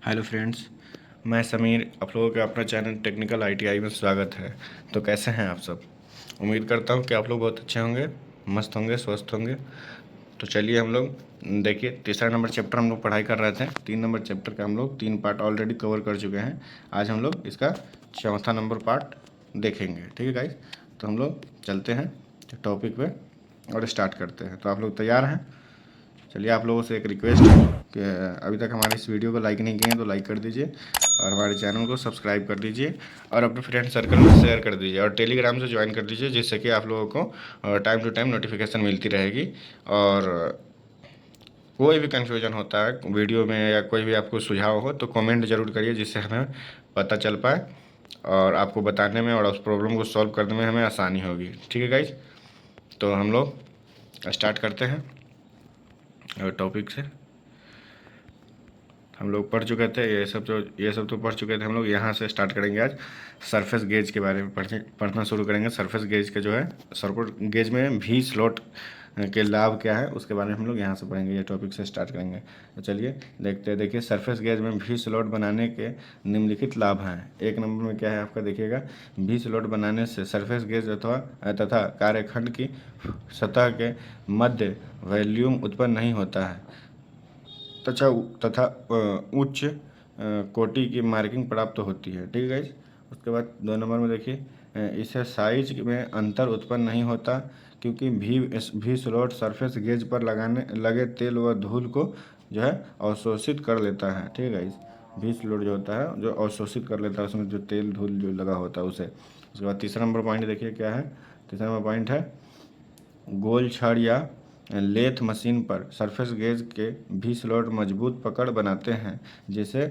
Hello friends, मैं समीर। आप लोगों का अपना चैनल टेक्निकल आईटीआई में स्वागत है। तो कैसे हैं आप सब? उम्मीद करता हूं कि आप लोग बहुत अच्छे होंगे, मस्त होंगे, स्वस्थ होंगे। तो चलिए हम लोग देखिए, तीसरा नंबर चैप्टर हम लोग पढ़ाई कर रहे थे। 3 नंबर चैप्टर का हम लोग 3 पार्ट ऑलरेडी कवर कर चुके हैं। आज हम लोग इसका चौथा नंबर पार्ट देखेंगे। ठीक है गाइस, तो हम लोग चलते हैं टॉपिक पे और स्टार्ट करते हैं। तो आप लोग तैयार हैं? चलिए, आप लोगों से एक रिक्वेस्ट है कि अभी तक हमारे इस वीडियो को लाइक नहीं किए हैं तो लाइक कर दीजिए और हमारे चैनल को सब्सक्राइब कर दीजिए और अपने फ्रेंड सर्कल में शेयर कर दीजिए और टेलीग्राम से ज्वाइन कर दीजिए, जिससे कि आप लोगों को टाइम टू टाइम नोटिफिकेशन मिलती रहेगी। और कोई भी कन्फ्यूजन होता है वीडियो में या कोई भी आपको सुझाव हो तो कमेंट ज़रूर करिए, जिससे हमें पता चल पाए और आपको बताने में और उस प्रॉब्लम को सॉल्व करने में हमें आसानी होगी। ठीक है गाइज, तो हम लोग स्टार्ट करते हैं टॉपिक से। हम लोग पढ़ चुके थे ये सब तो पढ़ चुके थे हम लोग। यहाँ से स्टार्ट करेंगे आज सरफेस गेज के बारे में पढ़ना शुरू करेंगे। सरफेस गेज के जो है, सरफेस गेज में वी स्लॉट के लाभ क्या है उसके बारे में हम लोग यहाँ से पढ़ेंगे। ये टॉपिक से स्टार्ट करेंगे। तो चलिए देखते हैं। देखिए, सरफेस गेज में वी स्लॉट बनाने के निम्नलिखित लाभ हैं। 1 नंबर में क्या है आपका, देखिएगा। वी स्लॉट बनाने से सरफेस गेज तथा कार्यखंड की सतह के मध्य वॉल्यूम उत्पन्न नहीं होता है तथा उच्च कोटि की मार्किंग प्राप्त होती है। ठीक है गाइज। उसके बाद 2 नंबर में देखिए, इससे साइज में अंतर उत्पन्न नहीं होता, क्योंकि भी स्लॉट सरफेस गेज पर लगे तेल व धूल को जो है अवशोषित कर लेता है। ठीक है गाइज। भी स्लॉट जो होता है जो अवशोषित कर लेता है, उसमें जो तेल धूल जो लगा होता है उसे। उसके बाद 3 नंबर पॉइंट देखिए क्या है। 3 नंबर पॉइंट है, गोल छड़ या लेथ मशीन पर सरफेस गेज के भी स्लॉट मजबूत पकड़ बनाते हैं, जिससे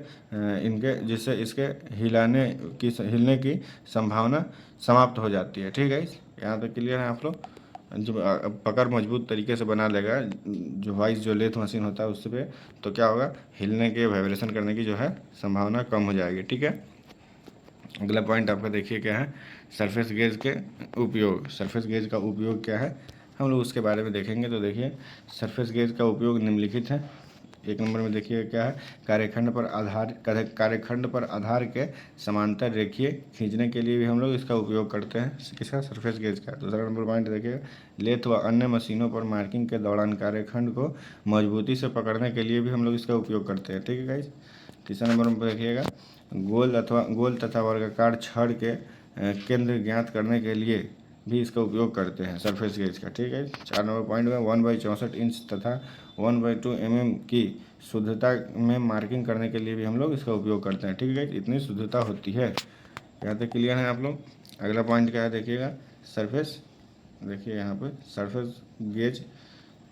इसके हिलने की संभावना समाप्त हो जाती है। ठीक है, यहाँ तक क्लियर है आप लोग? जो पकड़ मजबूत तरीके से बना लेगा जो लेथ मशीन होता है उससे पे, तो क्या होगा, हिलने के, वाइब्रेशन करने की जो है संभावना कम हो जाएगी। ठीक है। अगला पॉइंट आपका देखिए क्या है, सरफेस गेज के उपयोग। सरफेस गेज का उपयोग क्या है, हम लोग उसके बारे में देखेंगे। तो देखिए, सरफेस गेज का उपयोग निम्नलिखित है। 1 नंबर में देखिए क्या है, कार्यखंड पर आधार के समांतर रेखीय खींचने के लिए भी हम लोग इसका उपयोग करते हैं। किसका? सरफेस गेज का। 2 नंबर पॉइंट देखिए, लेथ व अन्य मशीनों पर मार्किंग के दौरान कार्यखंड को मजबूती से पकड़ने के लिए भी हम लोग इसका उपयोग करते हैं। ठीक है गाइस। 3 नंबर में देखिएगा, गोल तथा वर्गाकार छड़ के केंद्र ज्ञात करने के लिए भी इसका उपयोग करते हैं सरफेस गेज का। ठीक है। 4 नंबर पॉइंट में 1/64 इंच तथा 1/2 mm की शुद्धता में मार्किंग करने के लिए भी हम लोग इसका उपयोग करते हैं। ठीक है, इतनी शुद्धता होती है। यहाँ तक क्लियर है आप लोग? अगला पॉइंट क्या है देखिएगा, सरफेस। देखिए यहाँ पे सरफेस गेज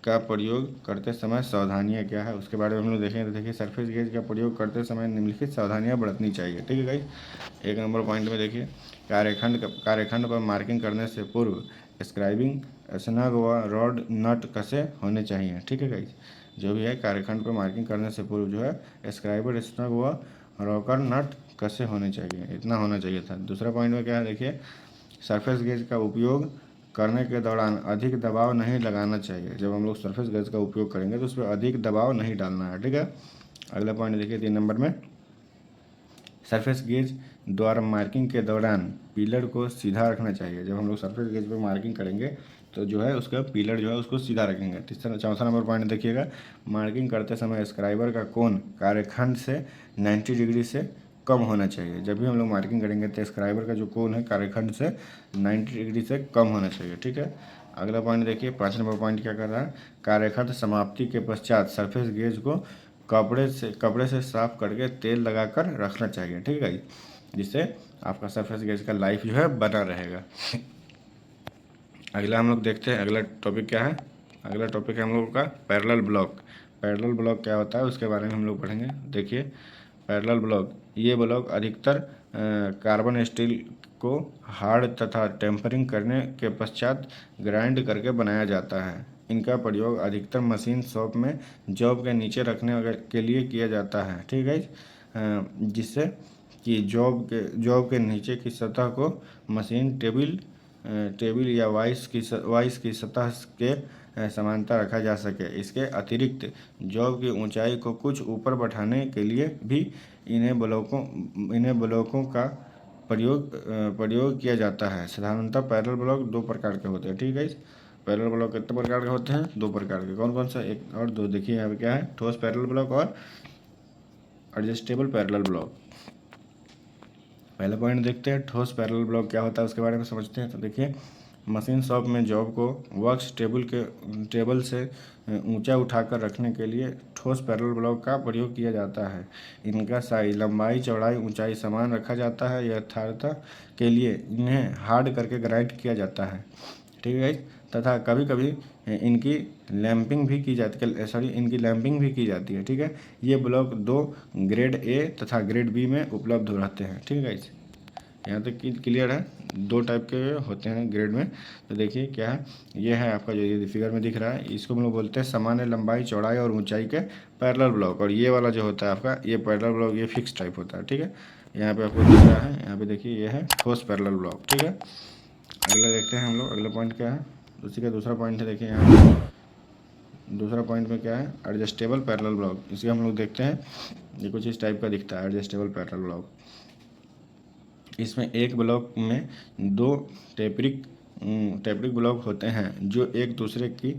का प्रयोग करते समय सावधानियाँ क्या है उसके बारे में हम लोग देखेंगे। तो देखिए, सरफेस गेज का प्रयोग करते समय निम्नलिखित सावधानियाँ बरतनी चाहिए। ठीक है गाइस। 1 नंबर पॉइंट में देखिए, कार्यखंड पर मार्किंग करने से पूर्व स्क्राइबिंग स्नग व रॉड नट कसे होने चाहिए। ठीक है गाइस। जो भी है, कार्यखंड पर मार्किंग करने से पूर्व जो है स्क्राइबर स्नग व रॉकर नट कसे होने चाहिए, इतना होना चाहिए था। दूसरा पॉइंट में क्या है देखिए, सरफेस गेज का उपयोग करने के दौरान अधिक दबाव नहीं लगाना चाहिए। जब हम लोग सरफेस गेज का उपयोग करेंगे तो उस पर अधिक दबाव नहीं डालना है। ठीक है। अगला पॉइंट देखिए 3 नंबर में, सरफेस गेज द्वारा मार्किंग के दौरान पिलर को सीधा रखना चाहिए। जब हम लोग सरफेस गेज पर मार्किंग करेंगे तो जो है उसका पिलर जो है उसको सीधा रखेंगे। 4 नंबर पॉइंट देखिएगा, मार्किंग करते समय स्क्राइबर का कोण कार्यखंड से 90 डिग्री से कम होना चाहिए। जब भी हम लोग मार्किंग करेंगे तो स्क्राइबर का जो कोण है कार्यखंड से 90 डिग्री से कम होना चाहिए। ठीक है। अगला पॉइंट देखिए, 5 नंबर पॉइंट क्या कर रहा है, कार्यखंड समाप्ति के पश्चात सरफेस गेज को कपड़े से साफ करके तेल लगाकर रखना चाहिए। ठीक है, जिससे आपका सरफेस गेज का लाइफ जो है बना रहेगा। अगला हम लोग देखते हैं, अगला टॉपिक क्या है। अगला टॉपिक है हम लोगों का पैरेलल ब्लॉक। पैरेलल ब्लॉक क्या होता है उसके बारे में हम लोग पढ़ेंगे। देखिए, पैरेलल ब्लॉक, ये ब्लॉक अधिकतर कार्बन स्टील को हार्ड तथा टेम्परिंग करने के पश्चात ग्राइंड करके बनाया जाता है। इनका प्रयोग अधिकतर मशीन शॉप में जॉब के नीचे रखने के लिए किया जाता है। ठीक है, जिससे कि जॉब के नीचे की सतह को मशीन टेबल या वाइस की सतह के समानता रखा जा सके। इसके अतिरिक्त जॉब की ऊंचाई को कुछ ऊपर बढ़ाने के लिए भी इन्हें ब्लॉकों का प्रयोग किया जाता है। साधारणतः पैरेलल ब्लॉक दो प्रकार के होते हैं। ठीक है, पैरेलल ब्लॉक कितने प्रकार के होते हैं? दो प्रकार के। कौन कौन सा? एक और दो। देखिए यहाँ पे क्या है, ठोस पैरेलल ब्लॉक और एडजस्टेबल पैरेलल ब्लॉक। पहला पॉइंट देखते हैं, ठोस पैरेलल ब्लॉक क्या होता है उसके बारे में समझते हैं। तो देखिए, मशीन शॉप में जॉब को वर्क्स टेबल से ऊंचा उठाकर रखने के लिए ठोस पैरेलल ब्लॉक का प्रयोग किया जाता है। इनका साइज, लंबाई, चौड़ाई, ऊंचाई समान रखा जाता है। यथार्थता के लिए इन्हें हार्ड करके ग्राइंड किया जाता है। ठीक है, तथा कभी कभी इनकी लैंपिंग भी की जाती है। ठीक है, ये ब्लॉक दो ग्रेड ए तथा ग्रेड बी में उपलब्ध रहते हैं। ठीक है, यहाँ तक क्लियर है। दो टाइप के होते हैं ग्रेड में। तो देखिए क्या है, ये है आपका जो ये फिगर में दिख रहा है, इसको हम लोग बोलते हैं सामान्य लंबाई, चौड़ाई और ऊंचाई के पैरेलल ब्लॉक। और ये वाला जो होता है आपका, ये पैरेलल ब्लॉक, ये फिक्स टाइप होता है। ठीक है, यहाँ पे आपको दिख रहा है, यहाँ पे देखिए ये है ठोस पैरेलल ब्लॉक। ठीक है, अगला देखते हैं हम लोग, अगला पॉइंट क्या है, उसी का दूसरा पॉइंट है। देखिए यहाँ दूसरा पॉइंट में क्या है, एडजस्टेबल पैरेलल ब्लॉक। इसे हम लोग देखते हैं, ये कुछ इस टाइप का दिखता है एडजस्टेबल पैरेलल ब्लॉक। इसमें एक ब्लॉक में दो टेपरिक ब्लॉक होते हैं जो एक दूसरे की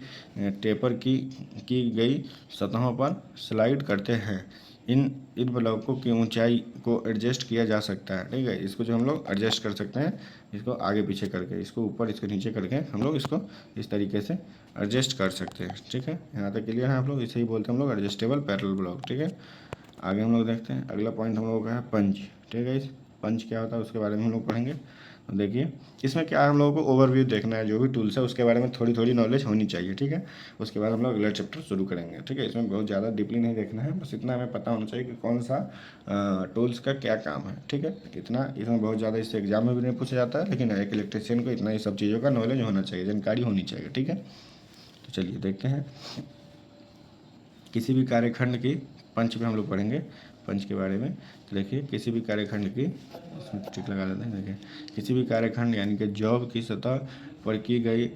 टेपर की गई सतहों पर स्लाइड करते हैं। इन ब्लॉकों की ऊंचाई को एडजस्ट किया जा सकता है। ठीक है, इसको जो हम लोग एडजस्ट कर सकते हैं, इसको आगे पीछे करके, इसको ऊपर इसको नीचे करके हम लोग इसको इस तरीके से एडजस्ट कर सकते हैं। ठीक है, यहाँ तक क्लियर है आप लोग? इसे ही बोलते हैं हम लोग एडजस्टेबल पैरेलल ब्लॉक। ठीक है, आगे हम लोग देखते हैं, अगला पॉइंट हम लोगों का है पंच। ठीक है, इस पंच क्या होता है उसके बारे में हम लोग पढ़ेंगे। तो देखिए, इसमें क्या हम लोगों को ओवरव्यू देखना है, जो भी टूल्स है उसके बारे में थोड़ी थोड़ी नॉलेज होनी चाहिए। ठीक है, उसके बाद हम लोग अगला चैप्टर शुरू करेंगे। ठीक है, इसमें बहुत ज़्यादा डीपली नहीं देखना है, बस इतना हमें पता होना चाहिए कि कौन सा टूल्स का क्या काम है। ठीक है, इतना, इसमें बहुत ज़्यादा इससे एग्जाम में भी नहीं पूछा जाता है, लेकिन एक इलेक्ट्रिशियन को इतना ही सब चीज़ों का नॉलेज होना चाहिए, जानकारी होनी चाहिए। ठीक है, तो चलिए देखते हैं, किसी भी कार्यखंड की पंच में हम लोग पढ़ेंगे, पंच के बारे में। तो देखिए, किसी भी कार्यखंड की, इसमें टिक लगा लेते हैं। देखिए, किसी भी कार्यखंड यानी कि जॉब की सतह पर की गई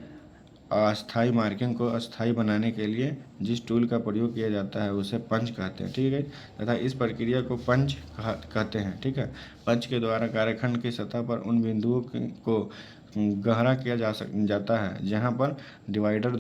अस्थायी मार्किंग को अस्थायी बनाने के लिए जिस टूल का प्रयोग किया जाता है उसे पंच कहते हैं। ठीक है, तथा इस प्रक्रिया को पंच कहते हैं। ठीक है, पंच के द्वारा कार्यखंड की सतह पर उन बिंदुओं को गहरा किया जाता है जहाँ पर डिवाइडर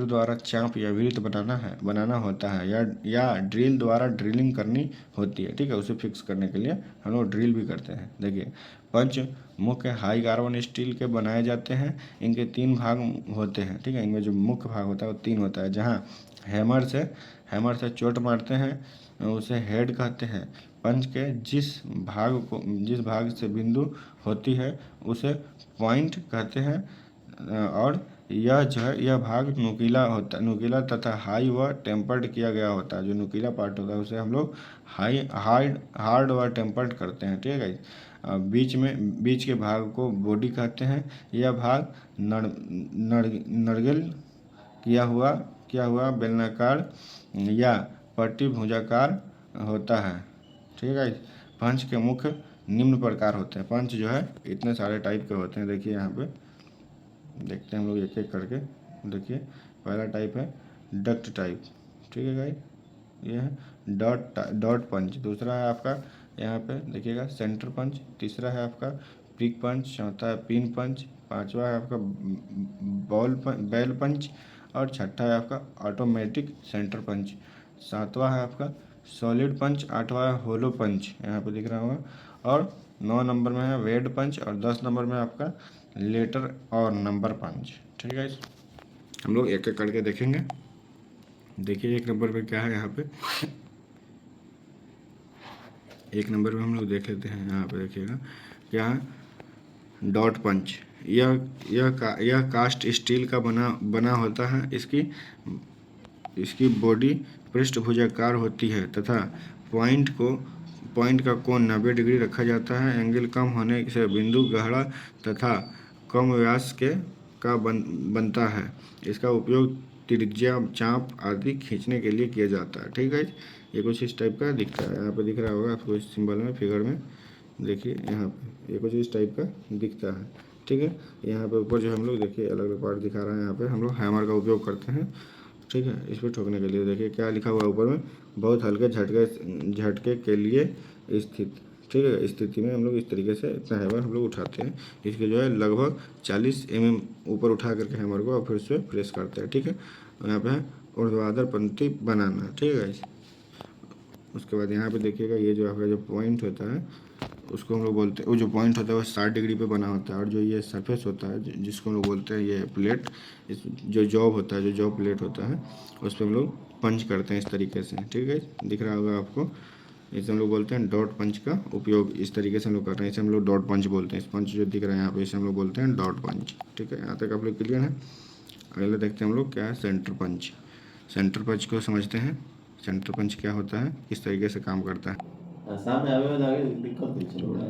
द्वारा चाप या वृत्त बनाना होता है, या ड्रिल द्वारा ड्रिलिंग करनी होती है। ठीक है, उसे फिक्स करने के लिए हम लोग ड्रिल भी करते हैं। देखिए, पंच मुख्य हाई कार्बन स्टील के बनाए जाते हैं। इनके तीन भाग होते हैं। ठीक है, इनमें जो मुख्य भाग होता है वो तीन होता है। जहाँ हैमर से चोट मारते हैं उसे हेड कहते हैं। पंच के जिस भाग से बिंदु होती है उसे पॉइंट कहते हैं। और यह जो है, यह भाग नुकीला तथा हाई व टेम्पर्ड किया गया होता है। जो नुकीला पार्ट होता है उसे हम लोग हार्ड व टेम्पर्ड करते हैं। ठीक है, बीच के भाग को बॉडी कहते हैं। यह भाग नड़गिल किया हुआ बेलनाकार या पट्टी भुजाकार होता है। ठीक है, पंच के मुख्य निम्न प्रकार होते हैं। पंच जो है इतने सारे टाइप के होते हैं। देखिए यहाँ पे देखते हैं हम लोग एक एक करके। देखिए, पहला टाइप है डक्ट टाइप। ठीक है गाइस, ये है डॉट पंच। दूसरा है आपका यहाँ पे देखिएगा सेंटर पंच। तीसरा है आपका प्रिक पंच। चौथा है पिन पंच। पांचवा है आपका बैल पंच। और छठा है आपका ऑटोमेटिक सेंटर पंच। सातवां है आपका सॉलिड पंच। आठवां है होलो पंच, यहाँ पे दिख रहा होगा। और 9 नंबर में है वेड पंच। और 10 नंबर में आपका लेटर और नंबर पंच। ठीक है, हम लोग एक एक करके देखेंगे। देखिए, एक नंबर पे क्या है, यहाँ पे एक नंबर पे हम लोग देख लेते हैं। यहाँ पे देखिएगा क्या है, डॉट पंच। यह कास्ट स्टील का बना होता है। इसकी बॉडी पृष्ठभुजाकार होती है तथा पॉइंट का कोण 90 डिग्री रखा जाता है। एंगल कम होने से बिंदु गहरा तथा कम व्यास का बनता है। इसका उपयोग त्रिज्या, चाप आदि खींचने के लिए किया जाता है। ठीक है, ये कुछ इस टाइप का दिखता है। यहाँ पे दिख रहा होगा आपको इस सिंबल में, फिगर में। देखिए यहाँ पे ये कुछ इस टाइप का दिखता है। ठीक है। यहाँ पे ऊपर जो हम लोग देखिए अलग अलग पार्ट दिखा रहे हैं, यहाँ पे हम लोग हैमर का उपयोग करते हैं, ठीक है, इस पर ठोकने के लिए। देखिए क्या लिखा हुआ है ऊपर में, बहुत हल्के झटके के लिए स्थित, ठीक है, स्थिति में हम लोग इस तरीके से इतना हैमर हम लोग उठाते हैं। इसके जो है लगभग 40 mm ऊपर उठा करके हैमर को और फिर उस पर प्रेस करते हैं, ठीक है। यहाँ पे है ऊर्ध्वाधर पंक्ति बनाना, ठीक है। उसके बाद यहाँ पे देखिएगा ये जो आपका जो पॉइंट होता है उसको हम लोग बोलते हैं, वो जो पॉइंट होता है वो 60 डिग्री पे बना होता है, और जो ये सरफेस होता है जिसको हम लोग बोलते हैं ये प्लेट, इस जो जॉब होता है, जो जॉब प्लेट होता है उस पर हम लोग पंच करते हैं इस तरीके से, ठीक है, दिख रहा होगा आपको। इसे हम लोग बोलते हैं डॉट पंच का उपयोग, इस तरीके से हम लोग कर रहे हैं, इसे हम लोग डॉट पंच बोलते हैं। इस पंच जो दिख रहा है यहाँ पे इसे हम लोग बोलते हैं डॉट पंच, ठीक है। यहाँ तक आप लोग क्लियर है। अगले देखते हैं हम लोग क्या है सेंटर पंच। सेंटर पंच को समझते हैं, सेंटर पंच क्या होता है, किस तरीके से काम करता है। सामने आवे में आगे दिक्कत नहीं चलो बड़ा।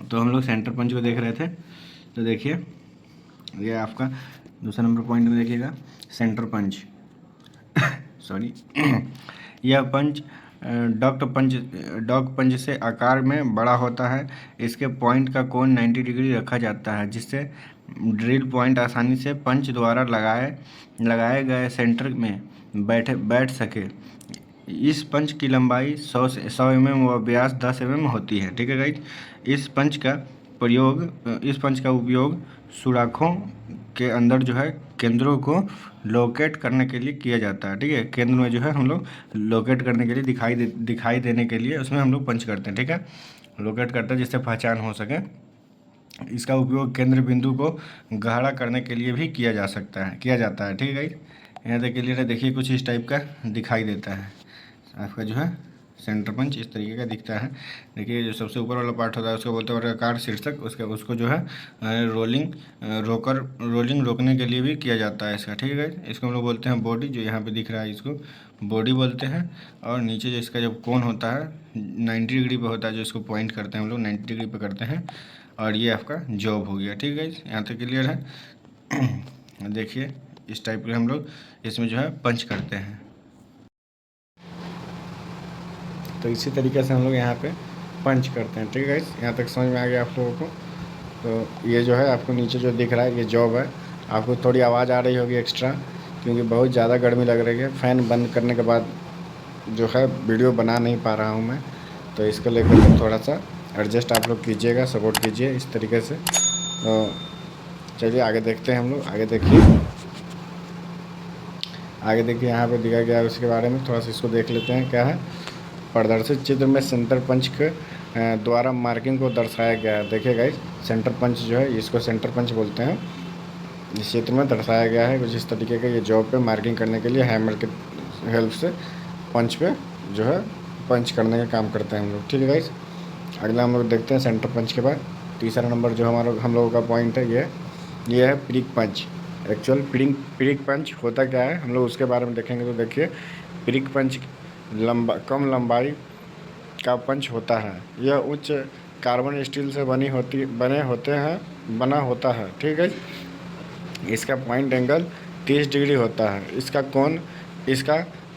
तो हम लोग सेंटर पंच को देख रहे थे, तो देखिए ये आपका दूसरा नंबर पॉइंट में देखिएगा सेंटर पंच सॉरी यह पंच डॉग पंच से आकार में बड़ा होता है। इसके पॉइंट का कोण 90 डिग्री रखा जाता है, जिससे ड्रिल पॉइंट आसानी से पंच द्वारा लगाए गए सेंटर में बैठ सके। इस पंच की लंबाई 100 mm व व्यास 10 mm होती है, ठीक है गाइज। इस पंच का उपयोग सुराखों के अंदर जो है केंद्रों को लोकेट करने के लिए किया जाता है, ठीक है। केंद्र में जो है हम लोग लोकेट करने के लिए दिखाई देने के लिए उसमें हम लोग पंच करते हैं, ठीक है, लोकेट करते हैं जिससे पहचान हो सके। इसका उपयोग केंद्र बिंदु को गहरा करने के लिए भी किया जाता है, ठीक है गाइज। यहाँ तक क्लियर है। देखिए कुछ इस टाइप का दिखाई देता है आपका जो है सेंटर पंच, इस तरीके का दिखता है। देखिए जो सबसे ऊपर वाला पार्ट होता है उसको बोलते हैं वर्गाकार शीर्षक, उसको जो है रोलिंग रोकने के लिए भी किया जाता है इसका, ठीक है। इसको हम लोग बोलते हैं बॉडी, जो यहाँ पे दिख रहा है इसको बॉडी बोलते हैं। और नीचे जो इसका जब कोण होता है 90 डिग्री पे होता है, जो इसको पॉइंट करते हैं हम लोग 90 डिग्री पे करते हैं, और ये आपका जॉब हो गया, ठीक है। यहाँ तक क्लियर है। देखिए इस टाइप के हम लोग इसमें जो है पंच करते हैं। तो इसी तरीके से हम लोग यहाँ पे पंच करते हैं, ठीक है गाइस। यहाँ तक समझ में आ गया आप लोगों को। तो ये जो है आपको नीचे जो दिख रहा है ये जॉब है। आपको थोड़ी आवाज़ आ रही होगी एक्स्ट्रा, क्योंकि बहुत ज़्यादा गर्मी लग रही है। फ़ैन बंद करने के बाद जो है वीडियो बना नहीं पा रहा हूँ मैं, तो इसको लेकर थोड़ा सा एडजस्ट आप लोग कीजिएगा, सपोर्ट कीजिए इस तरीके से। तो चलिए आगे देखते हैं हम लोग। आगे देखिए यहाँ पे दिखाया गया है उसके बारे में, थोड़ा सा इसको देख लेते हैं क्या है। प्रदर्शित चित्र में सेंटर पंच के द्वारा मार्किंग को दर्शाया गया है। देखिए गाइस सेंटर पंच जो है इसको सेंटर पंच बोलते हैं। इस चित्र में दर्शाया गया है कुछ इस तरीके का, ये जॉब पे मार्किंग करने के लिए हैमर के हेल्प से पंच पे जो है पंच करने का काम करते हैं हम लोग, ठीक है गाइस। अगला हम लोग देखते हैं सेंटर पंच के बाद तीसरा नंबर जो हम लोगों का पॉइंट है ये है प्रिक पंच। एक्चुअल प्रिक पंच होता क्या है हम लोग उसके बारे में देखेंगे। तो देखिए प्रिक पंच कम लंबाई का पंच होता है। यह उच्च कार्बन स्टील से बना होता है, ठीक है। इसका पॉइंट एंगल 30 डिग्री होता है। इसका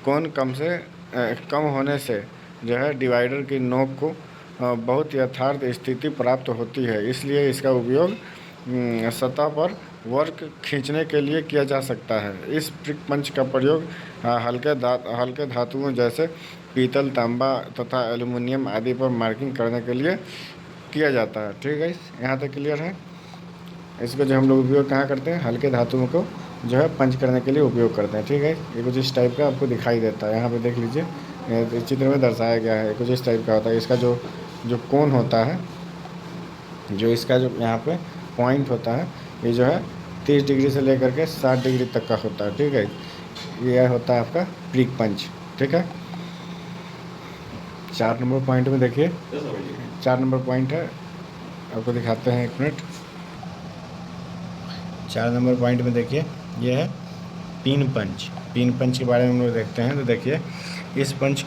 कोण कम होने से जो है डिवाइडर की नोक को बहुत यथार्थ स्थिति प्राप्त होती है। इसलिए इसका उपयोग सतह पर वर्क खींचने के लिए किया जा सकता है। इस प्रिक पंच का प्रयोग हल्के धातुओं जैसे पीतल, तांबा तथा एल्युमिनियम आदि पर मार्किंग करने के लिए किया जाता है, ठीक है। यहाँ तक क्लियर है। इसको जो हम लोग उपयोग कहाँ करते हैं, हल्के धातुओं को जो है पंच करने के लिए उपयोग करते हैं, ठीक है। ये कुछ इस टाइप का आपको दिखाई देता है। यहाँ पे देख लीजिए चित्र में दर्शाया गया है, कुछ इस टाइप का होता है। इसका जो कोण होता है, जो इसका जो यहाँ पे पॉइंट होता है, ये जो है 30 डिग्री से लेकर के 60 डिग्री तक का होता है, ठीक है। ये होता है आपका प्रिक पंच, ठीक है। 4 नंबर पॉइंट में देखिए, 4 नंबर पॉइंट है, आपको दिखाते हैं 1 मिनट। 4 नंबर पॉइंट में देखिए ये है पिन पंच के बारे में हम लोग देखते हैं। तो देखिए इस पंच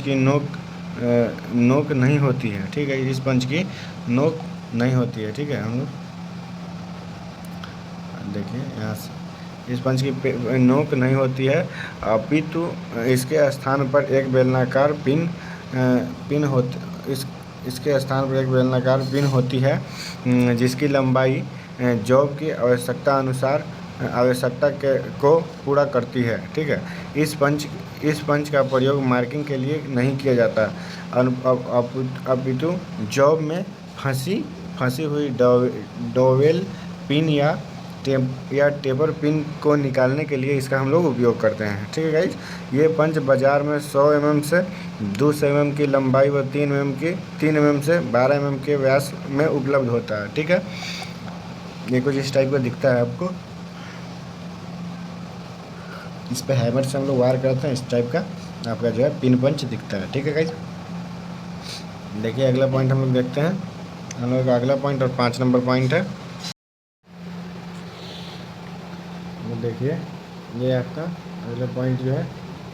की नोक नहीं होती है, ठीक है। इस पंच की नोक नहीं होती है, ठीक है। हम लोग देखिए यहाँ से इस पंच की नोक नहीं होती है, अपितु इसके स्थान पर एक बेलनाकार पिन इसके स्थान पर एक बेलनाकार पिन होती है जिसकी लंबाई जॉब की आवश्यकता को पूरा करती है। ठीक है, इस पंच का प्रयोग मार्किंग के लिए नहीं किया जाता, अपितु जॉब में फंसी हुई डोवेल पिन या टेपर पिन को निकालने के लिए इसका हम लोग उपयोग करते हैं। ठीक है गाइज, ये पंच बाज़ार में 100 mm से 200 mm की लंबाई व 3 mm से 12 mm के व्यास में उपलब्ध होता है। ठीक है, ये कुछ इस टाइप का दिखता है आपको। इस पे हैमर से हम लोग वायर करते हैं, इस टाइप का आपका जो है पिन पंच दिखता है। ठीक है गाइज, देखिए अगला पॉइंट हम लोग देखते हैं। हम लोग का अगला पॉइंट और 5 नंबर पॉइंट है। देखिए ये आपका अगला पॉइंट जो है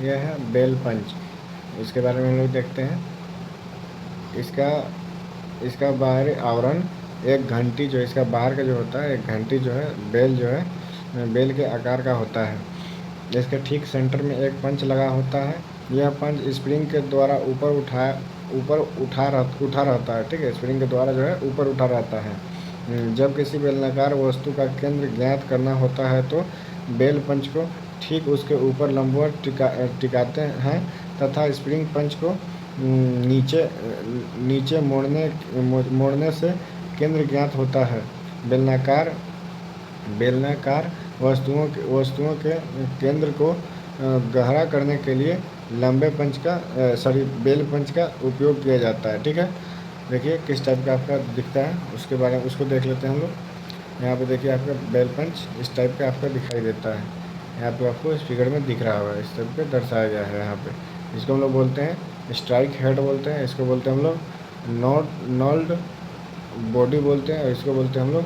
ये है बेल पंच। इसके बारे में हम लोग देखते हैं। इसका बाहरी आवरण एक घंटी जो इसका बाहर का जो होता है, एक घंटी जो है बेल जो है बेल के आकार का होता है। इसके ठीक सेंटर में एक पंच लगा होता है। यह पंच स्प्रिंग के द्वारा ऊपर उठा रहता है। ठीक है, स्प्रिंग के द्वारा जो है ऊपर उठा रहता है। जब किसी बेलनाकार वस्तु का केंद्र ज्ञात करना होता है तो बेल पंच को ठीक उसके ऊपर लंबवत टिकाते हैं तथा स्प्रिंग पंच को नीचे मोड़ने से केंद्र ज्ञात होता है। बेलनाकार वस्तुओं के केंद्र को गहरा करने के लिए बेल पंच का उपयोग किया जाता है। ठीक है, देखिए किस टाइप का आपका दिखता है, उसके बारे में उसको देख लेते हैं हम लोग। यहाँ पे देखिए आपका बेल पंच इस टाइप का आपका दिखाई देता है। यहाँ पे आपको इस फिगर में दिख रहा होगा, इस टाइप पे दर्शाया गया है। यहाँ पे इसको हम लोग बोलते हैं स्ट्राइक हेड बोलते हैं, इसको बोलते हैं हम लोग नॉल्ड बॉडी बोलते हैं, और इसको बोलते हैं हम लोग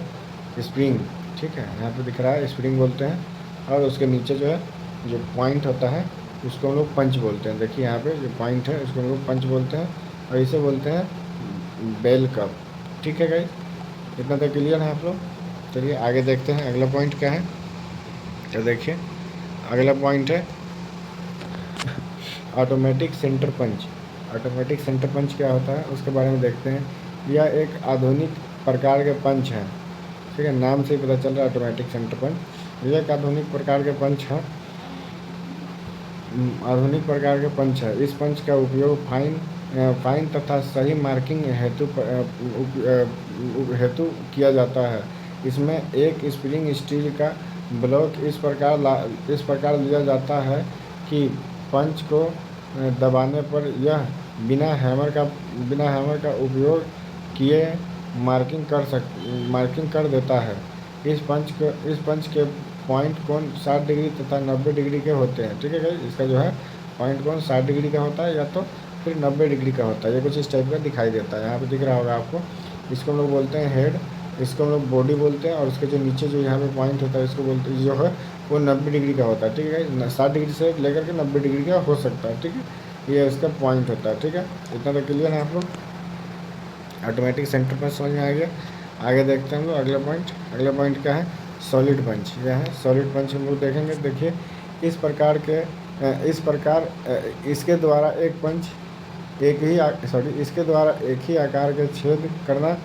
स्प्रिंग। ठीक है, यहाँ पे दिख रहा है स्प्रिंग बोलते हैं, और उसके नीचे जो है जो पॉइंट होता है उसको हम लोग पंच बोलते हैं। देखिए यहाँ पे जो पॉइंट है उसको हम लोग पंच बोलते हैं, और इसे बोलते हैं बेल कप। ठीक है गाइस, इतना तो क्लियर है आप लोग। चलिए आगे देखते हैं अगला पॉइंट क्या है। तो देखिए अगला पॉइंट है automatic centre punch. Automatic centre punch क्या होता है उसके बारे में देखते हैं। यह एक आधुनिक प्रकार के पंच है। ठीक है, नाम से ही पता चल रहा है ऑटोमेटिक सेंटर पंच। यह एक आधुनिक प्रकार के पंच है। इस पंच का उपयोग फाइन तथा सही मार्किंग हेतु किया जाता है। इसमें एक स्प्रिंग स्टील का ब्लॉक इस प्रकार लिया जाता है कि पंच को दबाने पर यह बिना हैमर का उपयोग किए मार्किंग कर देता है। इस पंच के पॉइंट कोण 60 डिग्री तथा 90 डिग्री के होते हैं। ठीक है गाइस, इसका जो है पॉइंट कोण 60 डिग्री का होता है या तो फिर 90 डिग्री का होता है। ये कुछ इस टाइप का दिखाई देता है, यहाँ पे दिख रहा होगा आपको। इसको हम लोग बोलते हैं हेड, इसको हम लोग बॉडी बोलते हैं, और उसके जो नीचे जो यहाँ पे पॉइंट होता है इसको बोलते हैं जो है वो 90 डिग्री का होता है। ठीक है, 60 डिग्री से लेकर के 90 डिग्री का हो सकता है। ठीक है, ये इसका पॉइंट होता है। ठीक है, इतना तो क्लियर है आप लोग। ऑटोमेटिक सेंटर पंच समझ में आ गया। आगे देखते हैं हम लोग अगला पॉइंट। अगला पॉइंट क्या है, सॉलिड पंच। यह है सॉलिड पंच हम लोग देखेंगे। देखिए इसके द्वारा एक ही आकार के छेद करना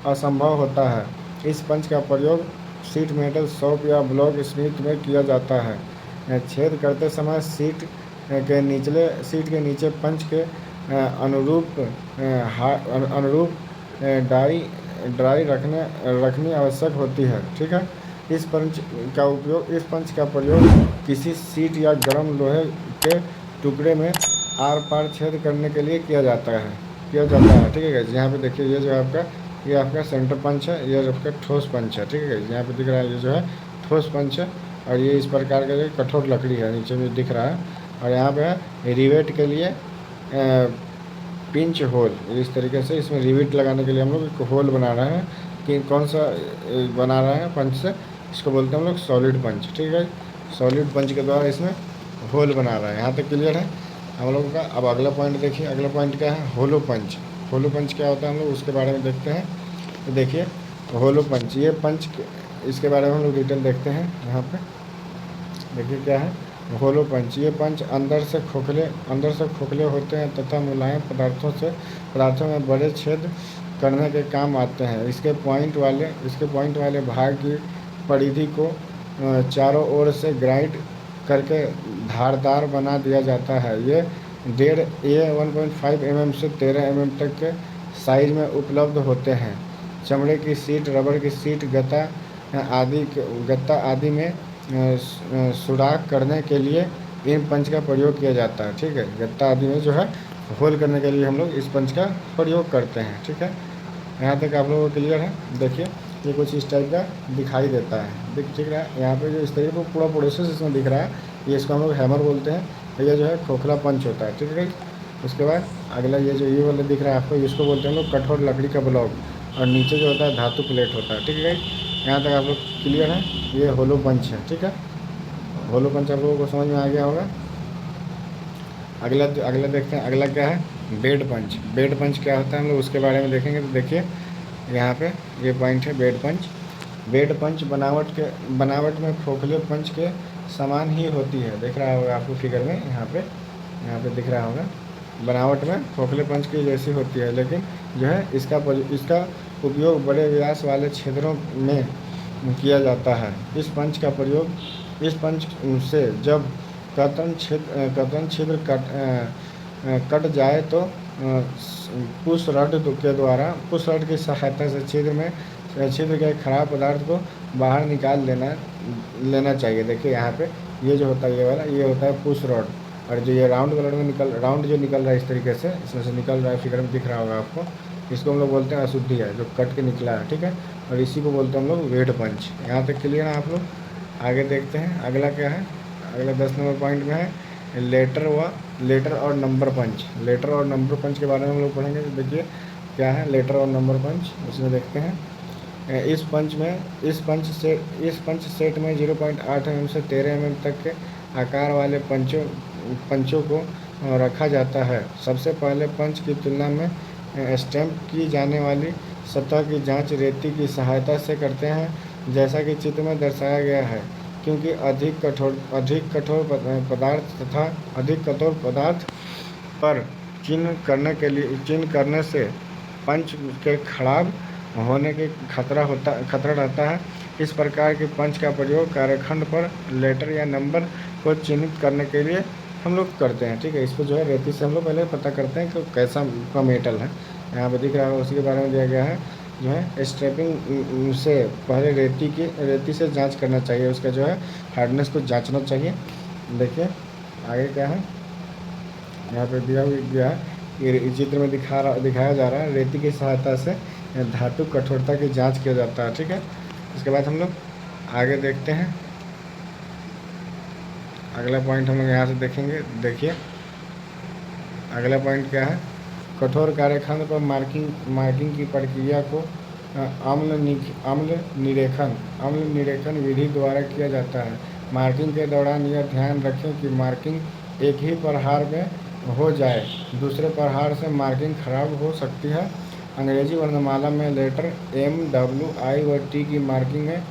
असंभव होता है। इस पंच का प्रयोग शीट मेटल शॉप या ब्लॉक स्मिथ में किया जाता है। छेद करते समय शीट के नीचे पंच के अनुरूप ड्राई रखनी आवश्यक होती है। ठीक है, इस पंच का प्रयोग किसी शीट या गर्म लोहे के टुकड़े में आर पार छेद करने के लिए किया जाता है। ठीक है गाइस, यहाँ पे देखिए ये आपका सेंटर पंच है, ये आपका ठोस पंच है। ठीक है गाइस, यहाँ पे दिख रहा है ये जो है ठोस पंच है, और ये इस प्रकार का जो कठोर लकड़ी है नीचे में दिख रहा है। और यहाँ पे रिवेट के लिए पिंच होल, इस तरीके से इसमें रिवेट लगाने के लिए हम लोग एक होल बना रहे हैं। कि कौन सा बना रहे हैं पंच से, इसको बोलते हैं हम लोग सॉलिड पंच। ठीक है, सॉलिड पंच के द्वारा इसमें होल बना रहे हैं। यहाँ तक क्लियर है हम लोगों का। अब अगला पॉइंट देखिए, अगला पॉइंट क्या है, होलो पंच। होलो पंच क्या होता है हम लोग उसके बारे में देखते हैं। तो देखिए होलो पंच, इसके बारे में हम लोग डिटेल देखते हैं। यहाँ पे देखिए क्या है होलो पंच। ये पंच अंदर से खोखले होते हैं तथा मुलायम पदार्थों में बड़े छेद करने के काम आते हैं। इसके पॉइंट वाले भाग की परिधि को चारों ओर से ग्राइंड करके धारदार बना दिया जाता है। ये 1.5 mm से 13 mm तक के साइज में उपलब्ध होते हैं। चमड़े की सीट, रबड़ की सीट, गत्ता आदि में सुराख करने के लिए इन पंच का प्रयोग किया जाता है। ठीक है, गत्ता आदि में जो है होल करने के लिए हम लोग इस पंच का प्रयोग करते हैं। ठीक है, यहाँ तक आप लोगों को क्लियर है। देखिए ये कुछ इस टाइप का दिखाई देता है, ठीक है। यहाँ पे जो इस तरीके को पूरा प्रोसेस इसमें दिख रहा है, ये इसको हम लोग हैमर बोलते हैं। ये जो है खोखला पंच होता है। ठीक है, उसके बाद अगला ये वाला दिख रहा है आपको, इसको बोलते हैं हम लोग कठोर लकड़ी का ब्लॉक, और नीचे जो होता है धातु प्लेट होता है। ठीक है, यहाँ तक आप लोग क्लियर है। ये होलो पंच है। ठीक है, होलो पंच आप लोगों को समझ में आ गया होगा। अगला देखते हैं, अगला क्या है, बेड पंच। बेड पंच क्या होता है हम लोग उसके बारे में देखेंगे। तो देखिए यहाँ पे ये पॉइंट है बेड पंच। बेड पंच बनावट में खोखले पंच के समान ही होती है। दिख रहा होगा आपको फिगर में, यहाँ पे दिख रहा होगा। बनावट में खोखले पंच की जैसी होती है, लेकिन जो है इसका उपयोग बड़े व्यास वाले क्षेत्रों में किया जाता है। इस पंच से जब कतरन छिद्र कट जाए तो पुश रड की सहायता से छिद्र के खराब पदार्थ को बाहर निकाल लेना चाहिए। देखिए यहाँ पे ये जो होता है, ये होता है पुश रॉड, और जो ये राउंड कलर में निकल रहा है इस तरीके से, इसमें से निकल रहा है, फिगर में दिख रहा होगा आपको। इसको हम लोग बोलते हैं अशुद्धि है, जो कट के निकला है। ठीक है, और इसी को बोलते हैं हम लोग वेट पंच। यहाँ तक क्लियर है आप लोग। आगे देखते हैं अगला क्या है। अगला 10 नंबर पॉइंट में है लेटर और नंबर पंच। लेटर और नंबर पंच के बारे में हम लोग पढ़ेंगे। तो देखिए क्या है लेटर और नंबर पंच, उसमें देखते हैं। इस पंच सेट में 0.8 mm से 13 mm तक के आकार वाले पंचों को रखा जाता है। सबसे पहले पंच की तुलना में स्टैंप की जाने वाली सतह की जांच रेती की सहायता से करते हैं, जैसा कि चित्र में दर्शाया गया है। क्योंकि अधिक कठोर पदार्थ पर चिन्ह करने से पंच के खराब होने के खतरा रहता है। इस प्रकार के पंच का प्रयोग कार्यखंड पर लेटर या नंबर को चिन्हित करने के लिए हम लोग करते हैं। ठीक है, इस पर जो है रेती से हम लोग पहले पता करते हैं कि कैसा का मेटल है। यहाँ पे दिख रहा है, उसी के बारे में दिया गया है। जो है स्ट्रैपिंग से पहले रेती से जांच करना चाहिए, उसका जो है हार्डनेस को जांचना चाहिए। देखिए आगे क्या है, यहाँ पे दिया गया है, ये चित्र में दिखाया जा रहा है। रेती की सहायता से धातु कठोरता की जांच किया जाता है। ठीक है, इसके बाद हम लोग आगे देखते हैं। अगला पॉइंट हम लोग यहाँ से देखेंगे। देखिए अगला पॉइंट क्या है, कठोर कार्यखंड पर मार्किंग की प्रक्रिया को अम्ल निरेखन विधि द्वारा किया जाता है। मार्किंग के दौरान यह ध्यान रखें कि मार्किंग एक ही प्रहार में हो जाए, दूसरे प्रहार से मार्किंग खराब हो सकती है। अंग्रेजी वर्णमाला में लेटर M, W, I और T की मार्किंग में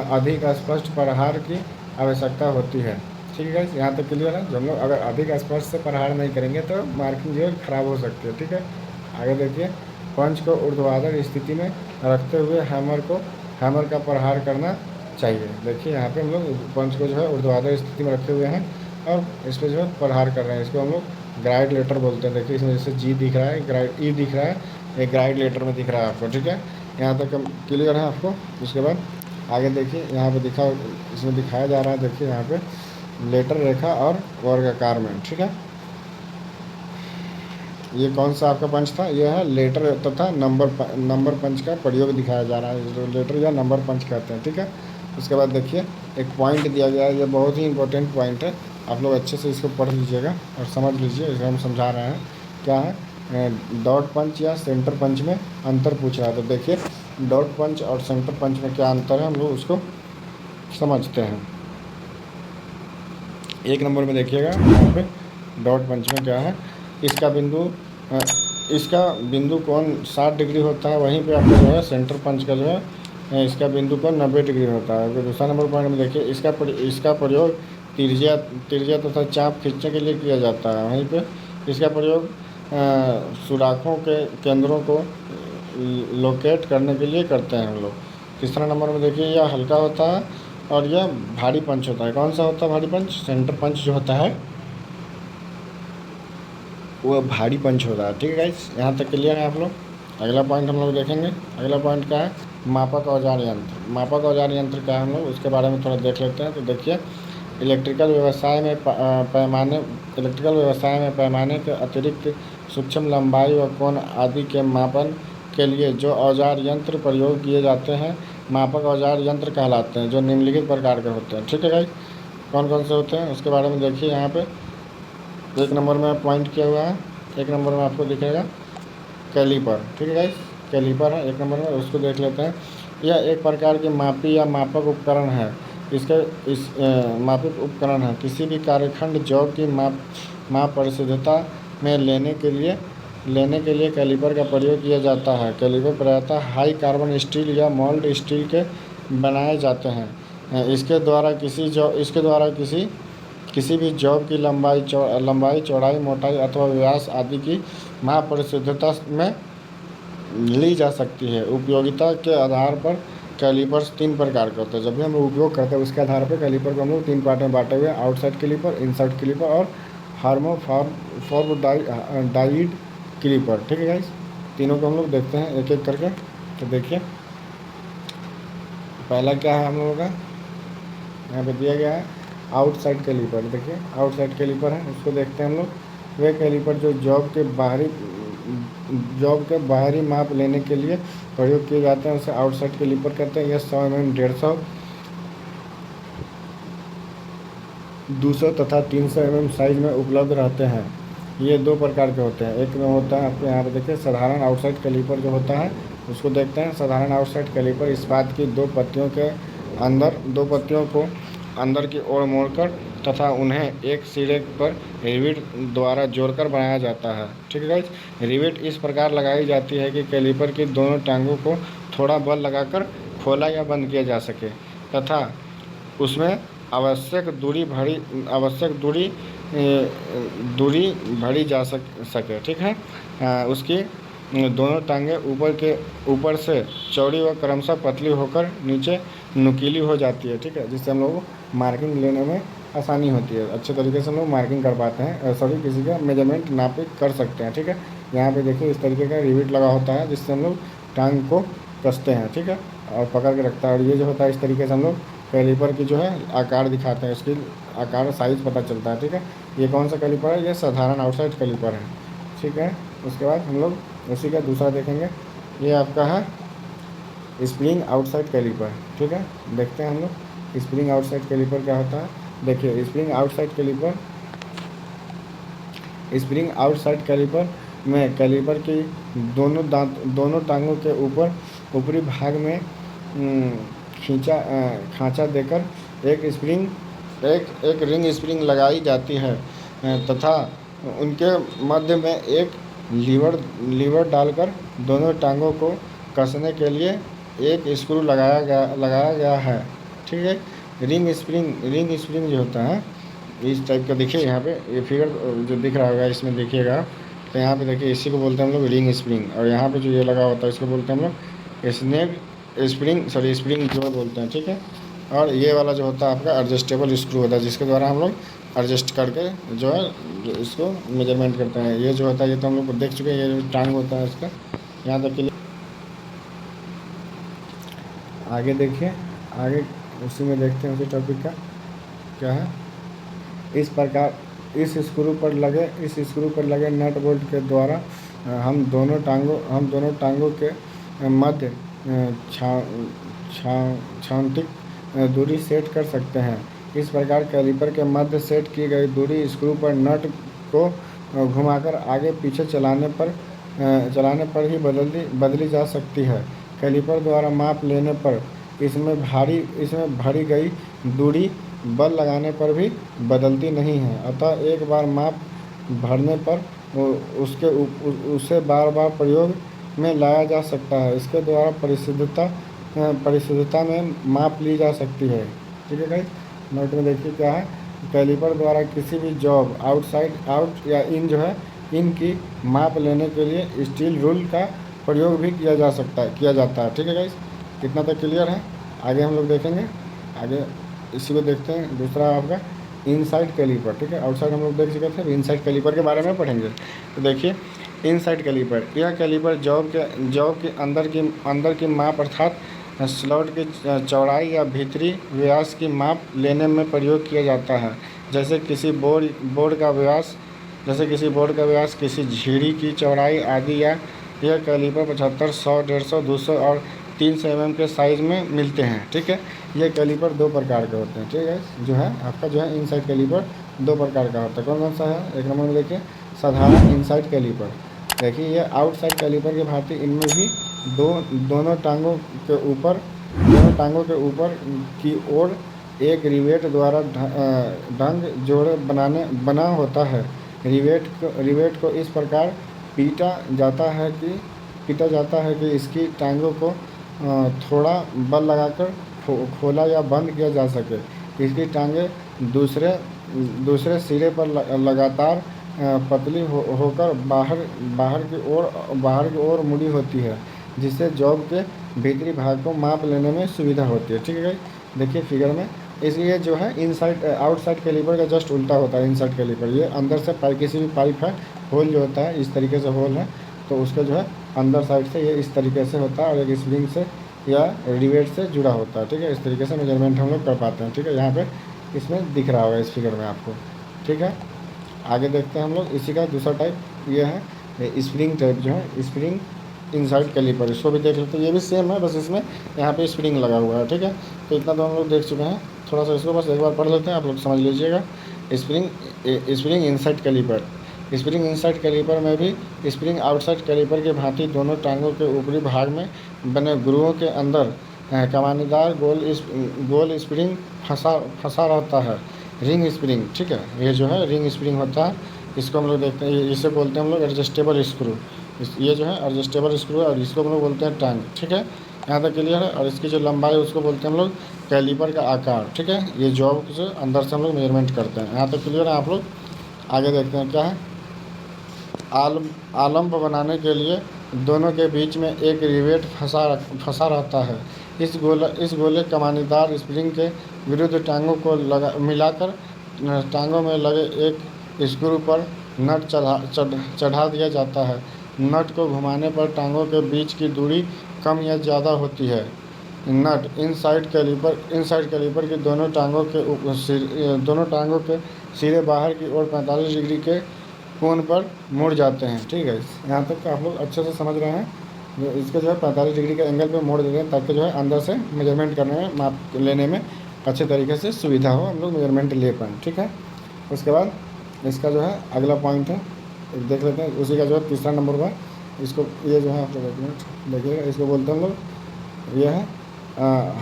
अधिक स्पष्ट प्रहार की आवश्यकता होती है। ठीक है, यहाँ तक क्लियर है। जब लोग अगर अधिक स्पर्श से प्रहार नहीं करेंगे तो मार्किंग जो है खराब हो सकती है। ठीक है, आगे देखिए, पंच को ऊर्ध्वाधर स्थिति में रखते हुए हैमर का प्रहार करना चाहिए। देखिए यहाँ पे हम लोग पंच को जो है ऊर्ध्वाधर स्थिति में रखे हुए हैं और इस पर जो है प्रहार कर रहे हैं। इसको हम लोग ग्राइड लेटर बोलते हैं। देखिए इसमें जैसे G दिख रहा है, ग्राइड E दिख रहा है, एक ग्राइड लेटर में दिख रहा है आपको। ठीक है, यहाँ तक हम क्लियर है आपको। उसके बाद आगे देखिए, यहाँ पे इसमें दिखाया जा रहा है। देखिए यहाँ पे लेटर रेखा और वर्गाकार में। ठीक है, ये कौन सा आपका पंच था, यह है लेटर तथा नंबर पंच का प्रयोग दिखाया जा रहा है, जो लेटर या नंबर पंच कहते हैं। ठीक है, उसके बाद देखिए एक पॉइंट दिया गया है, ये बहुत ही इंपॉर्टेंट पॉइंट है। आप लोग अच्छे से इसको पढ़ लीजिएगा और समझ लीजिए, इसे हम समझा रहे हैं। क्या है, डॉट पंच या सेंटर पंच में अंतर पूछ रहा है। तो देखिए डॉट पंच और सेंटर पंच में क्या अंतर है, हम लोग उसको समझते हैं। 1 नंबर में देखिएगा, यहाँ पे डॉट पंच में क्या है, इसका बिंदु कोण 60 डिग्री होता है। वहीं पे आपका जो है सेंटर पंच का जो है इसका बिंदु कोण 90 डिग्री होता है। तो दूसरा नंबर पॉइंट में देखिए, इसका प्रयोग त्रिज्या त्रिज्या तथा चाप खींचने के लिए किया जाता है। वहीं पे इसका प्रयोग सुराखों के केंद्रों को लोकेट करने के लिए करते हैं हम लोग। तीसरा नंबर में देखिए, यह हल्का होता है और यह भारी पंच होता है। कौन सा होता है भारी पंच? सेंटर पंच जो होता है वो भारी पंच होता है। ठीक है गाइस, यहाँ तक क्लियर है आप लोग। अगला पॉइंट हम लोग देखेंगे। अगला पॉइंट क्या है? मापक औजार यंत्र। मापक औजार यंत्र क्या है, हम लोग उसके बारे में थोड़ा देख लेते हैं। तो देखिए, इलेक्ट्रिकल व्यवसाय में पैमाने के अतिरिक्त सूक्ष्म लंबाई व कोण आदि के मापन के लिए जो औजार यंत्र प्रयोग किए जाते हैं मापक औजार यंत्र कहलाते हैं, जो निम्नलिखित प्रकार के होते हैं। ठीक है गाइस, कौन कौन से होते हैं उसके बारे में देखिए। यहाँ पे एक नंबर में पॉइंट किया हुआ है, एक नंबर में आपको दिखेगा कैलीपर। ठीक है गाइस, कैलीपर है एक नंबर में, उसको देख लेते हैं। यह एक प्रकार की मापी या मापक उपकरण है। मापक उपकरण है किसी भी कार्यखंड जॉब की माप परिशुद्धता में लेने के लिए कैलीपर का प्रयोग किया जाता है। कैलीपर प्रायतः हाई कार्बन स्टील या मोल्ड स्टील के बनाए जाते हैं। इसके द्वारा किसी भी जॉब की लंबाई, चौड़ाई, मोटाई अथवा व्यास आदि की माप परिशुद्धता में ली जा सकती है। उपयोगिता के आधार पर कैलिपर्स 3 प्रकार के होते हैं। जब भी हम लोग उपयोग करते हैं उसके आधार पर कैलिपर को हम लोग 3 पार्ट में बांटे हुए हैं: आउटसाइड कैलिपर, इनसाइड कैलिपर और फॉर्मडाइड कैलिपर। ठीक है गाइस, तीनों को हम लोग देखते हैं एक एक करके। तो देखिए, पहला क्या है हम लोगों का, यहाँ पे दिया गया है आउटसाइड कैलिपर। देखिए, आउटसाइड कैलिपर है, उसको देखते हैं हम लोग। वे कैलिपर जो जॉब के बाहरी माप लेने के लिए प्रयोग किए जाते हैं उसे आउटसाइड कैलिपर कहते हैं। यह 100 mm, 150, 200 तथा 300 mm साइज में उपलब्ध रहते हैं। ये 2 प्रकार के होते हैं। एक में होता है आपको यहाँ पे देखिए साधारण आउटसाइड कैलिपर जो होता है उसको देखते हैं। साधारण आउटसाइड कैलिपर इस्पात की 2 पत्तियों को अंदर की ओर मोड़कर तथा उन्हें एक सिरे पर रिवेट द्वारा जोड़कर बनाया जाता है। ठीक है गाइस, रिवेट इस प्रकार लगाई जाती है कि कैलिपर की दोनों टांगों को थोड़ा बल लगाकर खोला या बंद किया जा सके तथा उसमें आवश्यक दूरी भरी जा सके। ठीक है, उसकी दोनों टांगें ऊपर से चौड़ी व क्रमशः पतली होकर नीचे नुकीली हो जाती है। ठीक है, जिससे हम लोग मार्किंग लेने में आसानी होती है। अच्छे तरीके से हम लोग मार्किंग कर पाते हैं, किसी का मेजरमेंट नाप कर सकते हैं। ठीक है, यहाँ पे देखिए इस तरीके का रिवेट लगा होता है जिससे हम लोग टांग को कसते हैं। ठीक है, और पकड़ के रखता है। और ये जो होता है इस तरीके से हम लोग कैलिपर की जो है आकार दिखाते हैं, उसकी आकार साइज़ पता चलता है। ठीक है, ये कौन सा कैलिपर है? ये साधारण आउटसाइड कैलिपर है। ठीक है, उसके बाद हम लोग उसी का दूसरा देखेंगे। ये आपका है स्प्रिंग आउटसाइड कैलिपर। ठीक है, देखते हैं हम लोग स्प्रिंग आउटसाइड कैलिपर क्या होता है। देखिए, स्प्रिंग आउटसाइड कैलिपर में कैलिपर की दोनों टांगों के ऊपरी भाग में खांचा देकर एक रिंग स्प्रिंग लगाई जाती है तथा उनके मध्य में एक लीवर डालकर दोनों टांगों को कसने के लिए एक स्क्रू लगाया गया है। ठीक है, रिंग स्प्रिंग जो होता है इस टाइप का। देखिए यहाँ पे ये फिगर जो दिख रहा होगा इसमें देखिएगा, तो यहाँ पे देखिए इसी को बोलते हैं हम लोग रिंग स्प्रिंग। और यहाँ पे जो ये लगा होता है इसको बोलते हैं हम लोग स्प्रिंग जो बोलते हैं। ठीक है, और ये वाला जो होता है आपका एडजस्टेबल स्क्रू होता है जिसके द्वारा हम लोग एडजस्ट करके जो है इसको मेजरमेंट करते हैं। ये जो होता है ये तो हम लोग देख चुके हैं, ये जो टांग होता है इसका। यहाँ तक के लिए आगे देखिए, आगे उसी में देखते हैं उसी टॉपिक का क्या है। इस प्रकार इस स्क्रू पर लगे नट बोल्ट के द्वारा हम दोनों टांगों के मध्य छांटिक दूरी सेट कर सकते हैं। इस प्रकार कैलिपर के मध्य सेट की गई दूरी स्क्रू पर नट को घुमाकर आगे पीछे चलाने पर ही बदली जा सकती है। कैलिपर द्वारा माप लेने पर इसमें भरी गई दूरी बल लगाने पर भी बदलती नहीं है। अतः एक बार माप भरने पर उसे बार बार प्रयोग में लाया जा सकता है। इसके द्वारा परिशुद्धता में माप ली जा सकती है। ठीक है गाइस, नोट में देखिए क्या है कैलिपर द्वारा किसी भी जॉब आउट या इन जो है इन की माप लेने के लिए स्टील रूल का प्रयोग भी किया जाता है। ठीक है गाइस, कितना तक क्लियर है? आगे हम लोग देखेंगे। आगे इसी को देखते हैं। दूसरा आपका इनसाइड कैलिपर। ठीक है, आउटसाइड हम लोग देख चुके थे, इनसाइड कैलिपर के बारे में पढ़ेंगे। तो देखिए, इनसाइड कैलिपर, यह कैलिपर जॉब के अंदर की माप अर्थात स्लॉट की चौड़ाई या भीतरी व्यास की माप लेने में प्रयोग किया जाता है। जैसे किसी बोर्ड का व्यास, किसी झिरी की चौड़ाई आदि। या यह कैलिपर 75, 100, 150, 200 और 300 mm के साइज़ में मिलते हैं। ठीक है, ये कैलिपर दो प्रकार के होते हैं। ठीक है, जो है आपका जो है इनसाइड कैलिपर दो प्रकार का होता है। कौन कौन सा है? एक नंबर में देखिए साधारण इनसाइड कैलिपर। देखिए ये आउटसाइड कैलिपर के भांति इनमें भी दोनों टांगों के ऊपर की ओर एक रिवेट द्वारा ढंग जोड़े बना होता है। रिवेट को इस प्रकार पीटा जाता है कि इसकी टांगों को थोड़ा बल लगाकर खोला या बंद किया जा सके। इसकी टांगें दूसरे सिरे पर लगातार पतली होकर बाहर की ओर मुड़ी होती है, जिससे जॉब के भीतरी भाग को माप लेने में सुविधा होती है। ठीक है, देखिए फिगर में इसलिए जो है आउटसाइड कैलिपर का जस्ट उल्टा होता है इनसाइड कैलिपर। ये अंदर से किसी भी पाइप है, होल जो होता है इस तरीके से होल है, तो उसका जो है अंदर साइड से ये इस तरीके से होता है और एक स्प्रिंग से या रिवेट से जुड़ा होता है। ठीक है, इस तरीके से मेजरमेंट हम लोग कर पाते हैं। ठीक है, यहाँ पे इसमें दिख रहा होगा इस फिगर में आपको। ठीक है, आगे देखते हैं हम लोग इसी का दूसरा टाइप। ये है स्प्रिंग टाइप, जो है स्प्रिंग इनसाइड कैलिपर। इसको भी देख लेते हैं, ये भी सेम है, बस इसमें यहाँ पे स्प्रिंग लगा हुआ है। ठीक है, तो इतना तो हम लोग देख चुके हैं। थोड़ा सा इसको बस एक बार पढ़ लेते हैं, आप लोग समझ लीजिएगा। Spring inside calliper. Spring inside calliper में भी स्प्रिंग आउटसाइड कैलिपर के भांति दोनों टांगों के ऊपरी भाग में बने ग्रूवों के अंदर कमानीदार गोल स्प्रिंग फंसा रहता है, रिंग स्प्रिंग। ठीक है, ये जो है रिंग स्प्रिंग होता है। इसको हम लोग देखते हैं, इसे बोलते हैं हम लोग एडजस्टेबल स्क्रू। ये जो है एडजस्टेबल स्क्रू है और इसको हम लोग बोलते हैं टांग। ठीक है, यहाँ तक क्लियर है। और इसकी जो लंबाई है उसको बोलते हैं हम लोग कैलिपर का आकार। ठीक है, ये जॉब से अंदर से हम लोग मेजरमेंट करते हैं। यहाँ तक क्लियर है आप लोग? आगे देखते हैं क्या है। आलम्ब बनाने के लिए दोनों के बीच में एक रिवेट फंसा रहता है। इस गोले कमानीदार स्प्रिंग के विरुद्ध टांगों को मिलाकर टांगों में लगे एक स्क्रू पर नट चढ़ा दिया जाता है। नट को घुमाने पर टांगों के बीच की दूरी कम या ज़्यादा होती है। नट इनसाइड कैलिपर की दोनों टांगों के सिरे बाहर की ओर 45 डिग्री के कोण पर मुड़ जाते हैं। ठीक है, यहाँ तक आप लोग अच्छे से समझ रहे हैं। इसके जो है 45 डिग्री के एंगल पे मोड़ देते हैं, ताकि जो है अंदर से मेजरमेंट करने में, माप लेने में अच्छे तरीके से सुविधा हो, हम लोग मेजरमेंट ले पाएँ। ठीक है, उसके बाद इसका जो है अगला पॉइंट है, देख लेते हैं। उसी का जो है तीसरा नंबर पर इसको, ये जो है आप लोग देखिएगा, इसको बोलते हैं हम लोग, ये है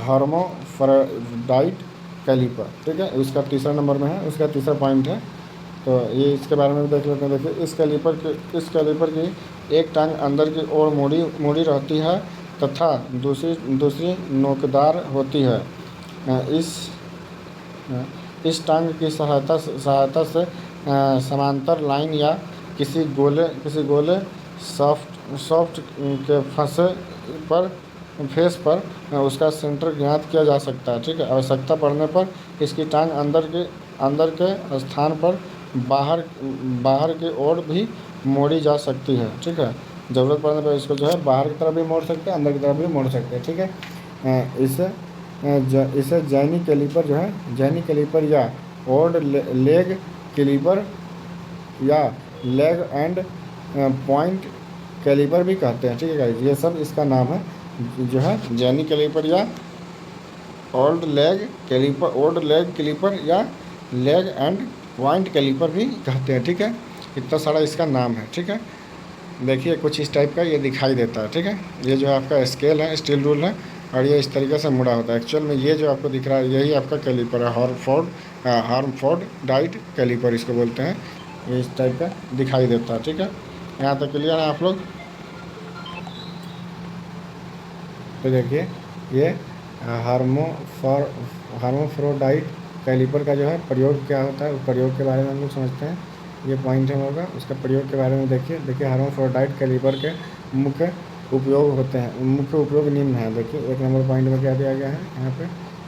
हर्मोफ्रोडाइट कैलिपर। ठीक है, उसका तीसरा नंबर में है, उसका तीसरा पॉइंट है। तो ये इसके बारे में भी देख लेते हैं। देखिए, इस कैलिपर की एक टांग अंदर की ओर मुड़ी रहती है तथा दूसरी नोकदार होती है। इस टांग की सहायता से समांतर लाइन या किसी गोले सॉफ्ट के फेस पर उसका सेंटर ज्ञात किया जा सकता है। ठीक है, आवश्यकता पड़ने पर इसकी टांग अंदर के स्थान पर बाहर की ओर भी मोड़ी जा सकती है। ठीक है, ज़रूरत पड़ने पर इसको जो है बाहर की तरफ भी मोड़ सकते हैं, अंदर की तरफ भी मोड़ सकते हैं। ठीक है, इसे जैनी कैलिपर जो है, जैनी कैलिपर या ओल्ड लेग कैलिपर या लेग एंड पॉइंट कैलिपर भी कहते हैं। ठीक है गाइस, ये सब इसका नाम है, जो है जैनी कैलिपर या ओल्ड लेग कैलिपर या लेग एंड पॉइंट कैलिपर भी कहते हैं। ठीक है, इतना सारा इसका नाम है। ठीक है, देखिए कुछ इस टाइप का ये दिखाई देता है। ठीक है, ये जो आपका स्केल है, स्टील रूल है, और ये इस तरीके से मुड़ा होता है। एक्चुअल में ये जो आपको दिख रहा है, यही आपका कैलिपर है, हर्मोफ्रोडाइट कैलिपर इसको बोलते हैं। ये इस टाइप का दिखाई देता है। ठीक है, यहाँ तक क्लियर है आप लोग? तो देखिए, ये हर्मोफ्रोडाइट कैलिपर का जो है प्रयोग क्या होता है, प्रयोग के बारे में हम लोग समझते हैं। ये पॉइंट है होगा, उसका प्रयोग के बारे में देखिए हर्माफ्रोडाइट कैलिपर के मुख्य उपयोग होते हैं, मुख्य उपयोग निम्न है। देखिए 1 नंबर पॉइंट में क्या दिया गया है यहाँ पे,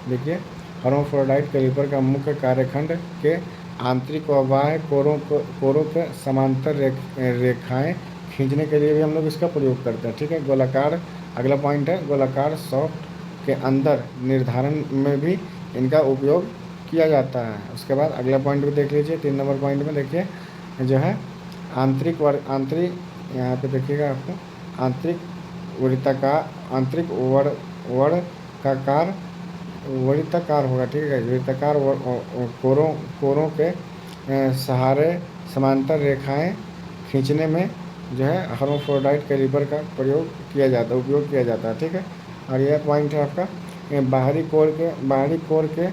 देखिए हर्माफ्रोडाइट कैलिपर का मुख्य कार्यखंड के आंतरिक व बाह्य कोरों के समांतर रेखाएं खींचने के लिए भी हम लोग इसका प्रयोग करते हैं। ठीक है, गोलाकार, अगला पॉइंट है गोलाकार सॉफ्ट के अंदर निर्धारण में भी इनका उपयोग किया जाता है। उसके बाद अगला पॉइंट भी देख लीजिए, 3 नंबर पॉइंट में देखिए जो है आंतरिक यहाँ पे देखिएगा आपको आंतरिक वृत्ताकार होगा। ठीक है, वृत्ताकार कोरों के सहारे समांतर रेखाएं खींचने में जो है हर्माफ्रोडाइट कैलिपर का उपयोग किया जाता है। ठीक है, और यह पॉइंट है आपका बाहरी कोर के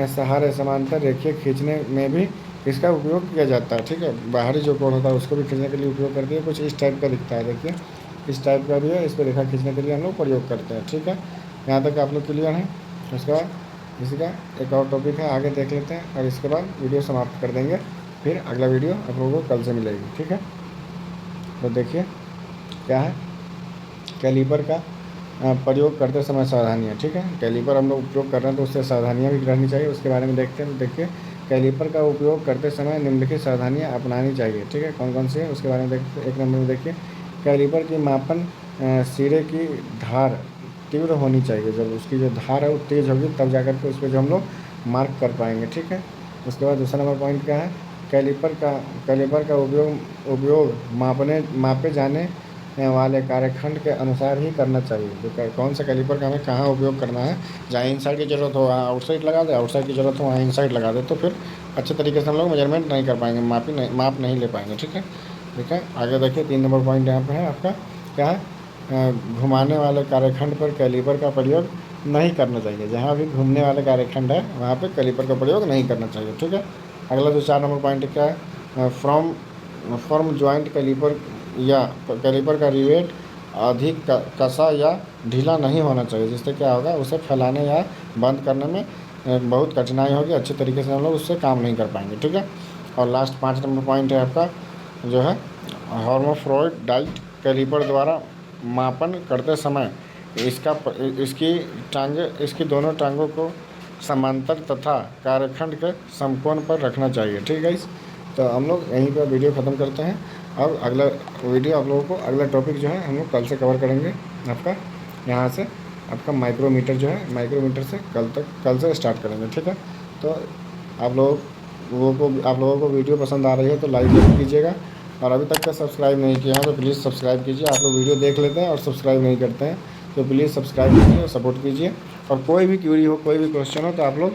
सहारे समांतर रेखा खींचने में भी इसका उपयोग किया जाता है। ठीक है, बाहरी जो कोर होता है उसको भी खींचने के लिए उपयोग करते हैं। कुछ इस टाइप का दिखता है, देखिए इस टाइप का भी है, इस पर रेखा खींचने के लिए हम लोग प्रयोग करते हैं। ठीक है, यहाँ तक आप लोग क्लियर हैं। उसके बाद इसका एक और टॉपिक है, आगे देख लेते हैं और इसके बाद वीडियो समाप्त कर देंगे। फिर अगला वीडियो आप लोगों को कल से मिलेगी। ठीक है, तो देखिए क्या है कैलिपर का प्रयोग करते समय सावधानियाँ। ठीक है, कैलिपर हम लोग उपयोग कर रहे हैं तो उससे सावधानियाँ भी रहनी चाहिए, उसके बारे में देखते हैं। देखिए कैलिपर का उपयोग करते समय निम्नलिखित सावधानियाँ अपनानी चाहिए। ठीक है, कौन कौन सी है उसके बारे में देखते हैं। 1 नंबर में देखिए कैलिपर की मापन सिरे की धार तीव्र होनी चाहिए। जब उसकी जो धार है वो तेज़ होगी तब जाकर के उस पर जो हम लोग मार्क कर पाएंगे। ठीक है, उसके बाद दूसरा नंबर पॉइंट क्या है, कैलिपर का उपयोग मापे जाने वाले कार्यखंड के अनुसार ही करना चाहिए। जो कौन सा कैलिपर का हमें कहाँ उपयोग करना है, जहाँ इनसाइड की ज़रूरत हो वहाँ आउटसाइड लगा दे, आउटसाइड की ज़रूरत हो वहाँ इनसाइड लगा दे, तो फिर अच्छे तरीके से हम लोग मेजरमेंट नहीं कर पाएंगे, माप नहीं ले पाएंगे। ठीक है, आगे देखिए 3 नंबर पॉइंट यहाँ पर है आपका क्या है, घुमाने वाले कार्यखंड पर कैलिपर का प्रयोग नहीं करना चाहिए। जहाँ भी घूमने वाले कार्यखंड है वहाँ पर कैलिपर का प्रयोग नहीं करना चाहिए। ठीक है, अगला जो 4 नंबर पॉइंट क्या है, फॉर्म जॉइंट कैलिपर या कैलिपर का रिवेट अधिक कसा या ढीला नहीं होना चाहिए, जिससे क्या होगा उसे फैलाने या बंद करने में बहुत कठिनाई होगी, अच्छे तरीके से हम लोग उससे काम नहीं कर पाएंगे। ठीक है, और लास्ट 5 नंबर पॉइंट है आपका जो है हर्माफ्रोडाइट कैलिपर द्वारा मापन करते समय इसकी दोनों टांगों को समांतर तथा कार्यखंड के समकोण पर रखना चाहिए। ठीक है, तो हम लोग यहीं पर वीडियो ख़त्म करते हैं और अगला वीडियो आप लोगों को अगला टॉपिक जो है हम लोग कल से कवर करेंगे। आपका यहाँ से आपका माइक्रोमीटर जो है, माइक्रोमीटर से कल से स्टार्ट करेंगे। ठीक है, तो आप लोगों को वीडियो पसंद आ रही है तो लाइक जरूर कीजिएगा, और अभी तक का सब्सक्राइब नहीं किया है तो प्लीज़ सब्सक्राइब कीजिए। आप लोग वीडियो देख लेते हैं और सब्सक्राइब नहीं करते हैं तो प्लीज़ सब्सक्राइब कीजिए और सपोर्ट कीजिए। और कोई भी क्वेरी हो, कोई भी क्वेश्चन हो तो आप लोग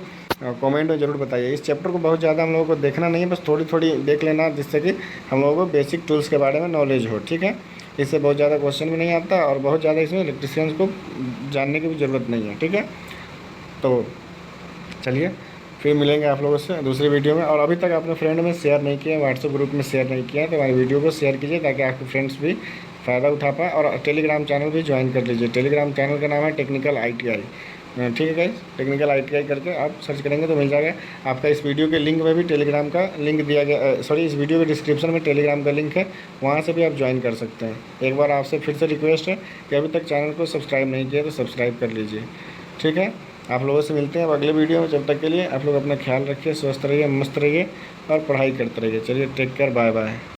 कमेंट में ज़रूर बताइए। इस चैप्टर को बहुत ज़्यादा हम लोगों को देखना नहीं है, बस थोड़ी थोड़ी देख लेना, जिससे कि हम लोगों को बेसिक टूल्स के बारे में नॉलेज हो। ठीक है, इससे बहुत ज़्यादा क्वेश्चन भी नहीं आता और बहुत ज़्यादा इसमें इलेक्ट्रिशियंस को जानने की भी ज़रूरत नहीं है। ठीक है, तो चलिए फिर मिलेंगे आप लोगों से दूसरी वीडियो में। और अभी तक आपने फ्रेंड में शेयर नहीं किया, व्हाट्सएप ग्रुप में शेयर नहीं किया, तो हमारी वीडियो को शेयर कीजिए ताकि आपके फ्रेंड्स भी फ़ायदा उठा पाए। और टेलीग्राम चैनल भी ज्वाइन कर लीजिए। टेलीग्राम चैनल का नाम है टेक्निकल ITI। ठीक है गाइस, टेक्निकल ITI करके आप सर्च करेंगे तो मिल जाएगा आपका। इस वीडियो के लिंक में भी टेलीग्राम का लिंक दिया गया, इस वीडियो के डिस्क्रिप्शन में टेलीग्राम का लिंक है, वहाँ से भी आप ज्वाइन कर सकते हैं। एक बार आपसे फिर से रिक्वेस्ट है कि अभी तक चैनल को सब्सक्राइब नहीं किया तो सब्सक्राइब कर लीजिए। ठीक है, आप लोगों से मिलते हैं अब अगले वीडियो में। जब तक के लिए आप लोग अपना ख्याल रखिए, स्वस्थ रहिए, मस्त रहिए और पढ़ाई करते रहिए। चलिए, टेक केयर, बाय बाय।